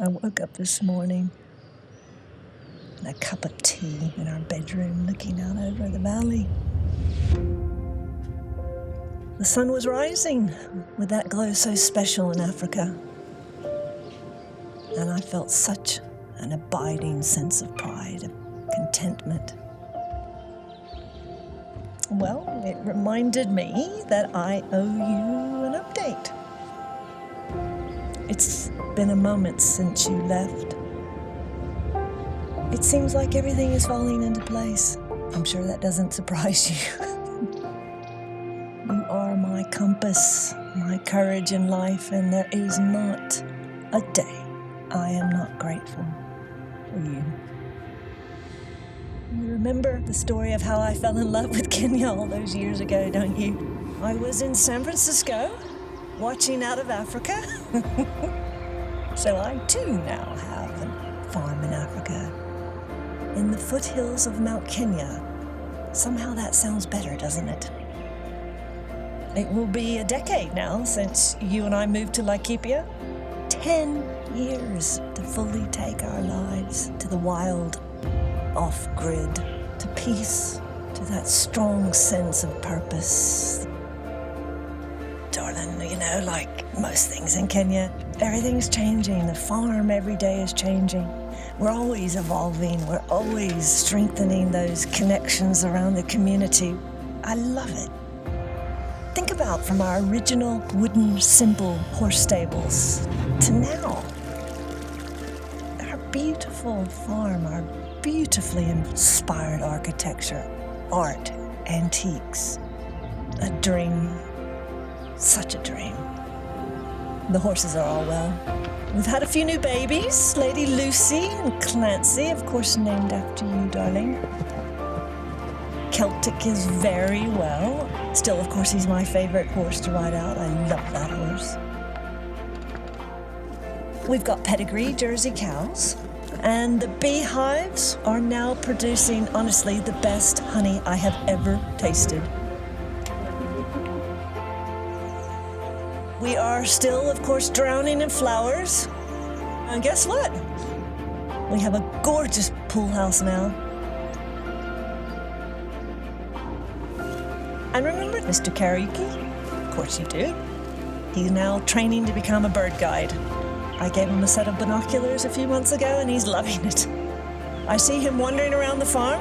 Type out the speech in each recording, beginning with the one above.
I woke up this morning and a cup of tea in our bedroom looking out over the valley. The sun was rising with that glow so special in Africa. And I felt such an abiding sense of pride and contentment. Well, it reminded me that I owe you an update. It's been a moment since you left. It seems like everything is falling into place. I'm sure that doesn't surprise you. You are my compass, my courage in life, and there is not a day I am not grateful for you. You remember the story of how I fell in love with Kenya all those years ago, don't you? I was in San Francisco, watching out of Africa. So I too now have a farm in Africa, in the foothills of Mount Kenya. Somehow that sounds better, doesn't it? It will be a decade now since you and I moved to Laikipia. 10 years to fully take our lives to the wild, off-grid, to peace, to that strong sense of purpose. Darling, like most things in Kenya, everything's changing. The farm every day is changing. We're always evolving. We're always strengthening those connections around the community. I love it. Think about from our original wooden, simple horse stables to now. Our beautiful farm, our beautifully inspired architecture, art, antiques. A dream. Such a dream. The horses are all well. We've had a few new babies, Lady Lucy and Clancy, of course named after you, darling. Celtic is very well. Still, of course, he's my favorite horse to ride out. I love that horse. We've got pedigree Jersey cows, and the beehives are now producing, honestly, the best honey I have ever tasted. We are still, of course, drowning in flowers. And guess what? We have a gorgeous pool house now. And remember Mr. Karaoke? Of course you do. He's now training to become a bird guide. I gave him a set of binoculars a few months ago and he's loving it. I see him wandering around the farm.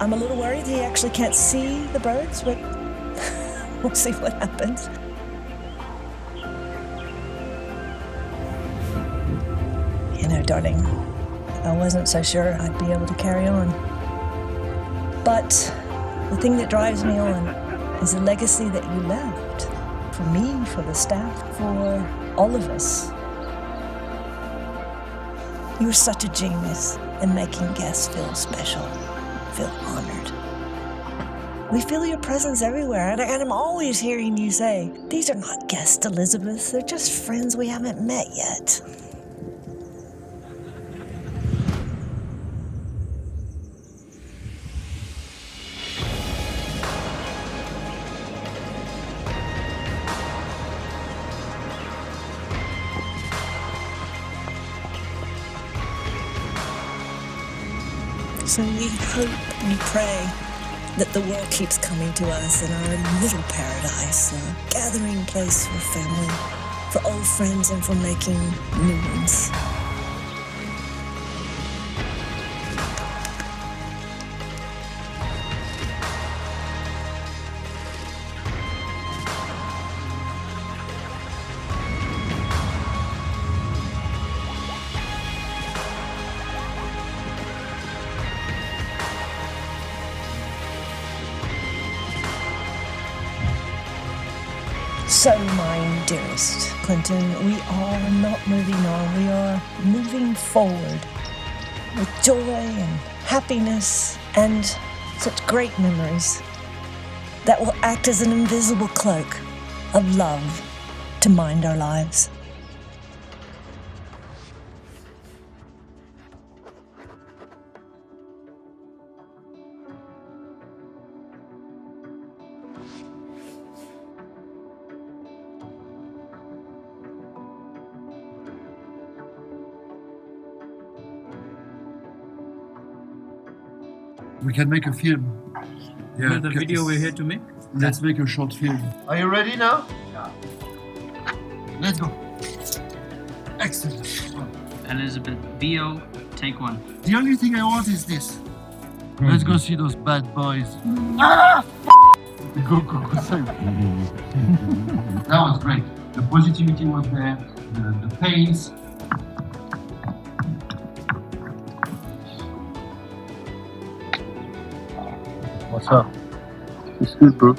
I'm a little worried he actually can't see the birds, but we'll see what happens. Darling, I wasn't so sure I'd be able to carry on. But the thing that drives me on is the legacy that you left. For me, for the staff, for all of us. You were such a genius in making guests feel special, feel honored. We feel your presence everywhere, and I'm always hearing you say, "These are not guests, Elizabeth. They're just friends we haven't met yet." So we hope and pray that the world keeps coming to us in our little paradise, a gathering place for family, for old friends, and for making new ones. So, my dearest Clinton, we are not moving on. We are moving forward with joy and happiness and such great memories that will act as an invisible cloak of love to mind our lives. We can make a film. With the video we're here to make. Let's make a short film. Are you ready now? Yeah. Let's go. Excellent. Elizabeth, VO, take one. The only thing I want is this. Let's go see those bad boys. Go, Samy. That was great. The positivity was there, the pace. What's up? It's good, bro.